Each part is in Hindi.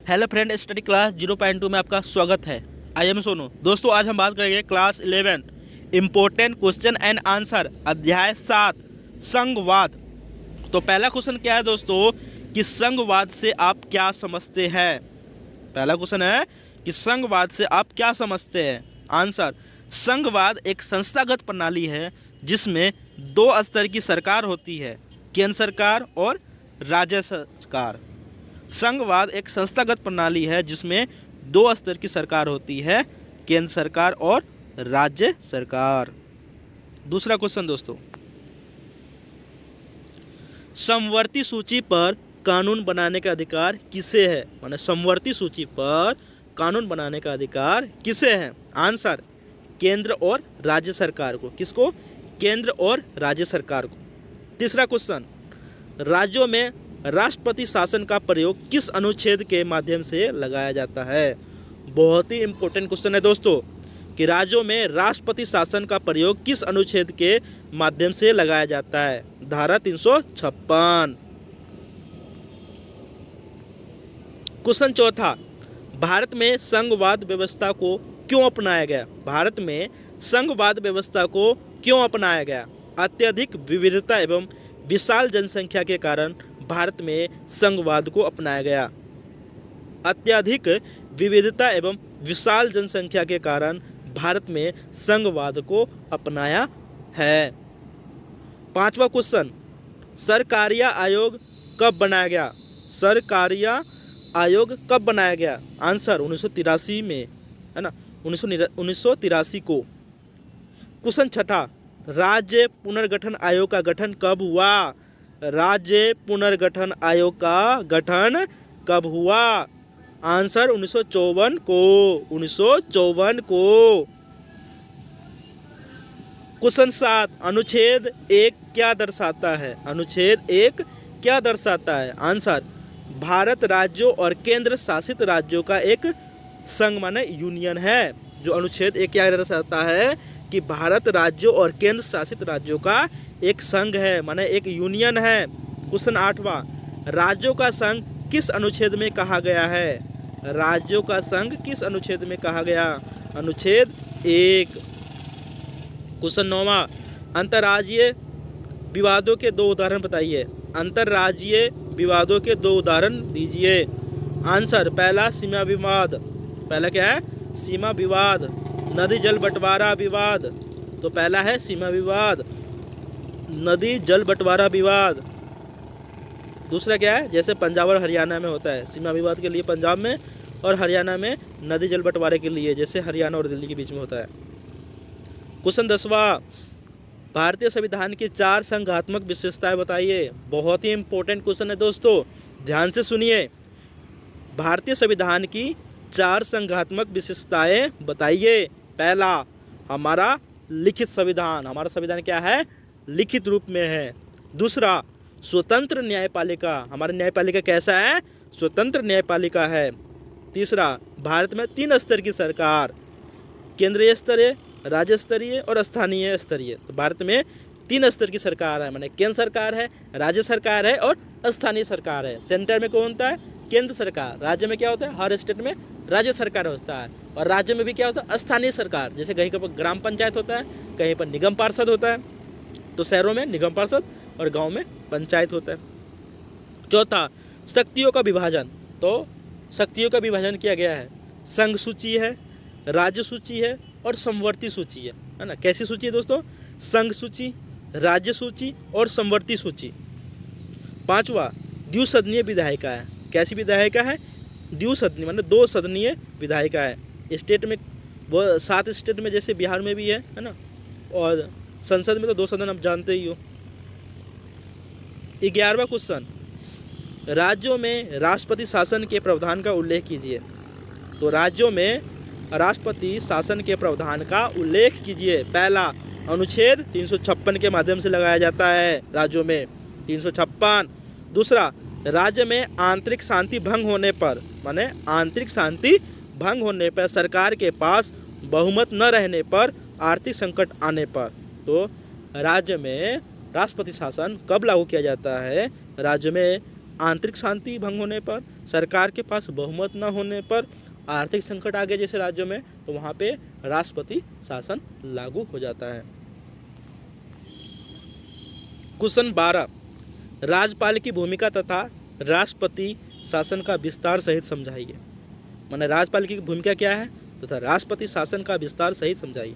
हेलो फ्रेंड, स्टडी क्लास 0.2 में आपका स्वागत है। I am Sonu. दोस्तों, आज हम बात करेंगे class 11 important question and answer अध्याय 7 संघवाद। तो पहला क्वेश्चन क्या है दोस्तों कि संघवाद से आप क्या समझते हैं। पहला क्वेश्चन है कि संघवाद से आप क्या समझते हैं। आंसर, संघवाद एक संस्थागत प्रणाली है जिसमें दो स्तर की सरकार होती है, केंद्र सरकार और राज्य सरकार। संघवाद एक संस्थागत प्रणाली है जिसमें दो स्तर की सरकार होती है, केंद्र सरकार और राज्य सरकार। दूसरा क्वेश्चन दोस्तों, समवर्ती सूची पर कानून बनाने का अधिकार किसे है। माने समवर्ती सूची पर कानून बनाने का अधिकार किसे है। आंसर, केंद्र और राज्य सरकार को। किसको? केंद्र और राज्य सरकार को। तीसरा क्वेश्चन, राज्यों में राष्ट्रपति शासन का प्रयोग किस अनुच्छेद के माध्यम से लगाया जाता है। बहुत ही इंपॉर्टेंट क्वेश्चन है दोस्तों कि राज्यों में राष्ट्रपति शासन का प्रयोग किस अनुच्छेद के माध्यम से लगाया जाता है। धारा 356। क्वेश्चन चौथा, भारत में संघवाद व्यवस्था को क्यों अपनाया गया। भारत में संघवाद व्यवस्था को क्यों अपनाया गया। अत्यधिक विविधता एवं विशाल जनसंख्या के कारण भारत में संघवाद को अपनाया गया। अत्यधिक विविधता एवं विशाल जनसंख्या के कारण भारत में संघवाद को अपनाया है। पांचवा क्वेश्चन, सरकारिया आयोग कब बनाया गया। सरकारिया आयोग कब बनाया गया। आंसर, 1983 में, है ना, 1983 को। क्वेश्चन छठा, राज्य पुनर्गठन आयोग का गठन कब हुआ। राज्य पुनर्गठन आयोग का गठन कब हुआ। आंसर, 1954 को। 1954 को। क्वेश्चन 7, अनुच्छेद 1 क्या दर्शाता है। अनुच्छेद 1 क्या दर्शाता है। आंसर, भारत राज्यों और केंद्र शासित राज्यों का एक संघ माने यूनियन है। जो अनुच्छेद 1 क्या दर्शाता है कि भारत राज्यों और केंद्र शासित राज्यों का एक संघ है, माने एक यूनियन है। क्वेश्चन 8वां, राज्यों का संघ किस अनुच्छेद में कहा गया है। राज्यों का संघ किस अनुच्छेद में कहा गया। अनुच्छेद 1। क्वेश्चन 9वां, अंतर्राज्यीय विवादों के दो उदाहरण बताइए। अंतर्राज्यीय विवादों के दो उदाहरण दीजिए। आंसर, पहला सीमा विवाद। पहला क्या है? सीमा विवाद। नदी जल बंटवारा विवाद। तो पहला है सीमा विवाद, नदी जल बंटवारा विवाद। दूसरा क्या है? जैसे पंजाब और हरियाणा में होता है सीमा विवाद के लिए पंजाब में, और हरियाणा में नदी जल बंटवारे के लिए जैसे हरियाणा और दिल्ली के बीच में होता है। क्वेश्चन 10वां, भारतीय संविधान की 4 संघात्मक विशेषताएं बताइए। बहुत ही इंपॉर्टेंट क्वेश्चन है दोस्तों, ध्यान से सुनिए। भारतीय संविधान की 4 संघात्मक विशेषताएं बताइए। पहला, हमारा लिखित संविधान। हमारा संविधान क्या है? लिखित रूप में है। दूसरा, स्वतंत्र न्यायपालिका। हमारा न्यायपालिका कैसा है? स्वतंत्र न्यायपालिका है। तीसरा, भारत में 3 स्तर की सरकार, केंद्रीय स्तरीय, राज्य स्तरीय और स्थानीय स्तरीय। तो भारत में 3 स्तर की सरकार है, माने केंद्र सरकार है, राज्य सरकार है और स्थानीय सरकार है। सेंटर में कौन होता है? केंद्र सरकार। राज्य में क्या होता है? हर स्टेट में राज्य सरकार होता है, और राज्य में भी क्या होता है? स्थानीय सरकार। जैसे कहीं पर ग्राम पंचायत होता है, कहीं पर निगम पार्षद होता है। तो शहरों में निगम पार्षद और गांव में पंचायत होता है। चौथा, शक्तियों का विभाजन। तो शक्तियों का विभाजन किया गया है। संघ सूची है, राज्य सूची है और समवर्ती सूची है ना। कैसी सूची है दोस्तों? संघ सूची, राज्य सूची और समवर्ती सूची। पांचवा, द्विसदनीय विधायिका है। कैसी विधायिका है? द्विसदनीय, मतलब 2 सदनीय विधायिका है। स्टेट में वो 7 स्टेट में, जैसे बिहार में भी है ना, और संसद में तो 2 सदन आप जानते ही हो। 11वां क्वेश्चन, राज्यों में राष्ट्रपति शासन के प्रावधान का उल्लेख कीजिए। तो राज्यों में राष्ट्रपति शासन के प्रावधान का उल्लेख कीजिए। पहला, अनुच्छेद 356 के माध्यम से लगाया जाता है राज्यों में, 356। दूसरा, राज्य में आंतरिक शांति भंग होने पर, माने आंतरिक शांति भंग होने पर, सरकार के पास बहुमत न रहने पर, आर्थिक संकट आने पर। तो राज्य में राष्ट्रपति शासन कब लागू किया जाता है? राज्य में आंतरिक शांति भंग होने पर, सरकार के पास बहुमत न होने पर, आर्थिक संकट आ गया जैसे राज्यों में, तो वहाँ पे राष्ट्रपति शासन लागू हो जाता है। क्वेश्चन 12, राज्यपाल की भूमिका तथा राष्ट्रपति शासन का विस्तार सहित समझाइए। माने राज्यपाल की भूमिका क्या है तथा राष्ट्रपति शासन का विस्तार सहित समझाइए।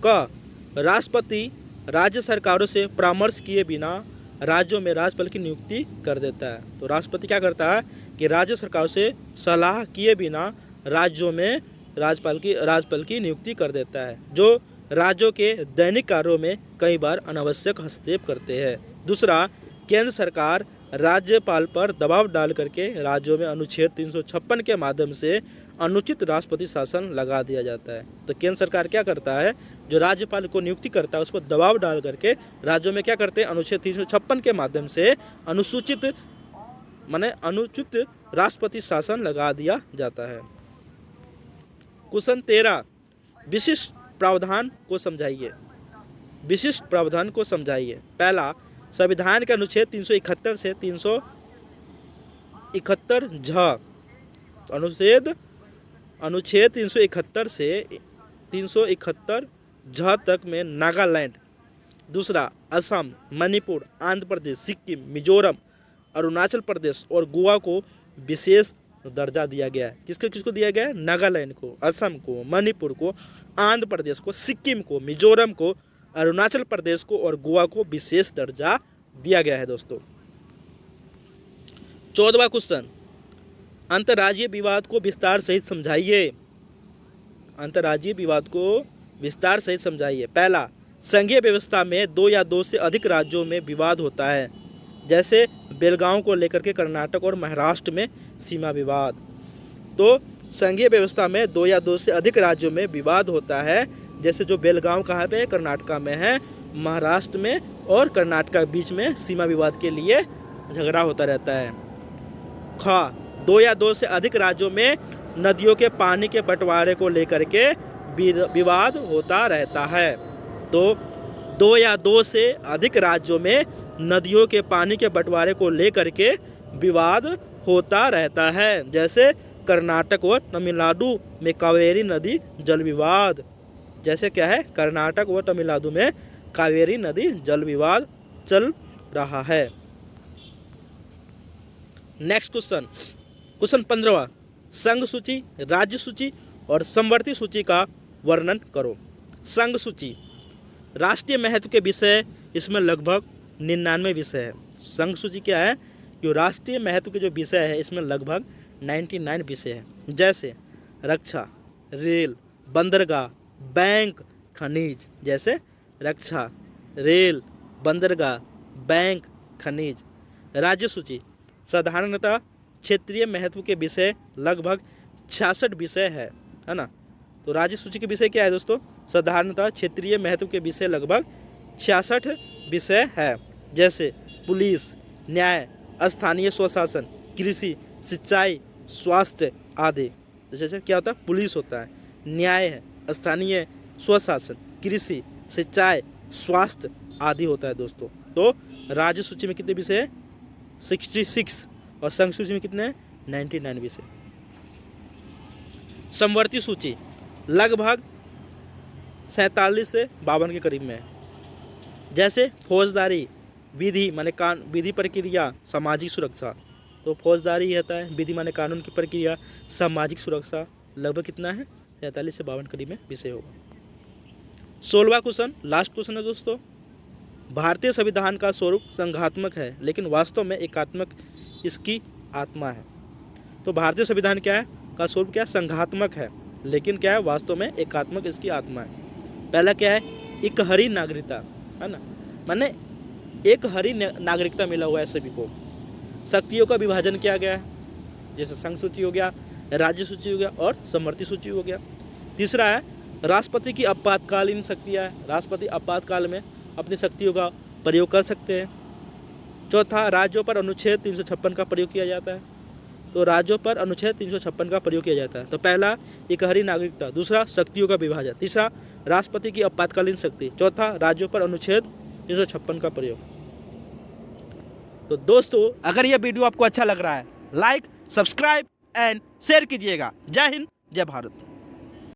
क, राष्ट्रपति राज्य सरकारों से परामर्श किए बिना राज्यों में राज्यपाल की नियुक्ति कर देता है। तो राष्ट्रपति क्या करता है कि राज्य सरकारों से सलाह किए बिना राज्यों में राज्यपाल की नियुक्ति कर देता है, जो राज्यों के दैनिक कार्यों में कई बार अनावश्यक हस्तक्षेप करते हैं। दूसरा, केंद्र सरकार राज्यपाल पर दबाव डाल करके राज्यों में अनुच्छेद 356 के माध्यम से अनुचित राष्ट्रपति शासन लगा दिया जाता है। तो केंद्र सरकार क्या करता है, जो राज्यपाल को नियुक्ति करता है उस पर दबाव डाल करके राज्यों में क्या करते हैं, अनुच्छेद 356 के माध्यम से अनुचित राष्ट्रपति शासन लगा दिया जाता है। क्वेश्चन 13, विशिष्ट प्रावधान को समझाइए। विशिष्ट प्रावधान को समझाइए। पहला, संविधान के अनुच्छेद 371 से 371 झ, अनुच्छेद 371 से 371 झ तक में नागालैंड। दूसरा, असम, मणिपुर, आंध्र प्रदेश, सिक्किम, मिजोरम, अरुणाचल प्रदेश और गोवा को विशेष दर्जा दिया गया है। किसको दिया गया है? नागालैंड को, असम को, मणिपुर को, आंध्र प्रदेश को, सिक्किम को, मिजोरम को, अरुणाचल प्रदेश को और गोवा को विशेष दर्जा दिया गया है दोस्तों। 14वां क्वेश्चन, अंतर्राज्यीय विवाद को विस्तार सहित समझाइए। अंतर्राज्यीय विवाद को विस्तार सहित समझाइए। पहला, संघीय व्यवस्था में 2 या 2 से अधिक राज्यों में विवाद होता है, जैसे बेलगांव को लेकर के कर्नाटक और महाराष्ट्र में सीमा विवाद। तो संघीय व्यवस्था में 2 या 2 से अधिक राज्यों में विवाद होता है, जैसे जो बेलगांव कहाँ पे है, कर्नाटक में है, महाराष्ट्र में और कर्नाटक के बीच में सीमा विवाद के लिए झगड़ा होता रहता है। ख, 2 या 2 से अधिक राज्यों में नदियों के पानी के बंटवारे को लेकर के विवाद होता रहता है। तो 2 या 2 से अधिक राज्यों में नदियों के पानी के बंटवारे को लेकर के विवाद होता रहता है, जैसे कर्नाटक व तमिलनाडु में कावेरी नदी जल विवाद। जैसे क्या है, कर्नाटक व तमिलनाडु में कावेरी नदी जल विवाद चल रहा है। नेक्स्ट क्वेश्चन, क्वेश्चन 15वां, संघ सूची, राज्य सूची और समवर्ती सूची का वर्णन करो। संघ सूची, राष्ट्रीय महत्व के विषय इसमें लगभग 99 विषय है। संघ सूची क्या है कि राष्ट्रीय महत्व के जो विषय है इसमें लगभग 99 विषय है, जैसे रक्षा, रेल, बंदरगाह, बैंक, खनिज। जैसे रक्षा, रेल, बंदरगाह, बैंक, खनिज। राज्य सूची, साधारणतः क्षेत्रीय महत्व के विषय लगभग 66 विषय है ना। तो राज्य सूची के विषय क्या है दोस्तों? साधारणतः क्षेत्रीय महत्व के विषय लगभग 66 विषय है, जैसे पुलिस, न्याय, स्थानीय स्वशासन, कृषि, सिंचाई, स्वास्थ्य आदि। जैसे क्या होता है, पुलिस होता है, न्याय है, स्थानीय स्वशासन, कृषि, सिंचाई, स्वास्थ्य आदि होता है दोस्तों। तो राज्य सूची में कितने विषय हैं? 66 और संघ सूची में कितने हैं? 99 विषय। समवर्ती सूची लगभग 47 से 52 के करीब में है, जैसे फौजदारी, विधि माने विधि प्रक्रिया, सामाजिक सुरक्षा। तो फौजदारी होता है, विधि माने कानून की प्रक्रिया, सामाजिक सुरक्षा लगभग कितना है? 47 से 52 करीब में विषय होगा। 16वां क्वेश्चन, लास्ट क्वेश्चन है दोस्तों। भारतीय संविधान का स्वरूप संघात्मक है, लेकिन वास्तव में एकात्मक इसकी आत्मा है। तो भारतीय संविधान क्या है का स्वरूप क्या है? संघात्मक है, लेकिन क्या है? वास्तव में एकात्मक इसकी आत्मा है। पहला क्या है? एक हरी नागरिकता, है ना, माने एक हरी नागरिकता मिला हुआ है सभी को। शक्तियों का विभाजन किया गया है, जैसे संघ सूची हो गया, राज्य सूची हो गया और समवर्ती सूची हो गया। तीसरा है राष्ट्रपति की आपातकालीन शक्तियाँ है, राष्ट्रपति आपातकाल में अपनी शक्तियों का प्रयोग कर सकते हैं। चौथा, राज्यों पर अनुच्छेद 356 का प्रयोग किया जाता है। तो राज्यों पर अनुच्छेद 356 का प्रयोग किया जाता है। तो पहला एक हरी नागरिकता, दूसरा शक्तियों का विभाजन, तीसरा राष्ट्रपति की आपातकालीन शक्ति, चौथा राज्यों पर अनुच्छेद 356 का प्रयोग। तो दोस्तों अगर यह वीडियो आपको अच्छा लग रहा है, लाइक, सब्सक्राइब एंड शेयर कीजिएगा। जय हिंद, जय भारत।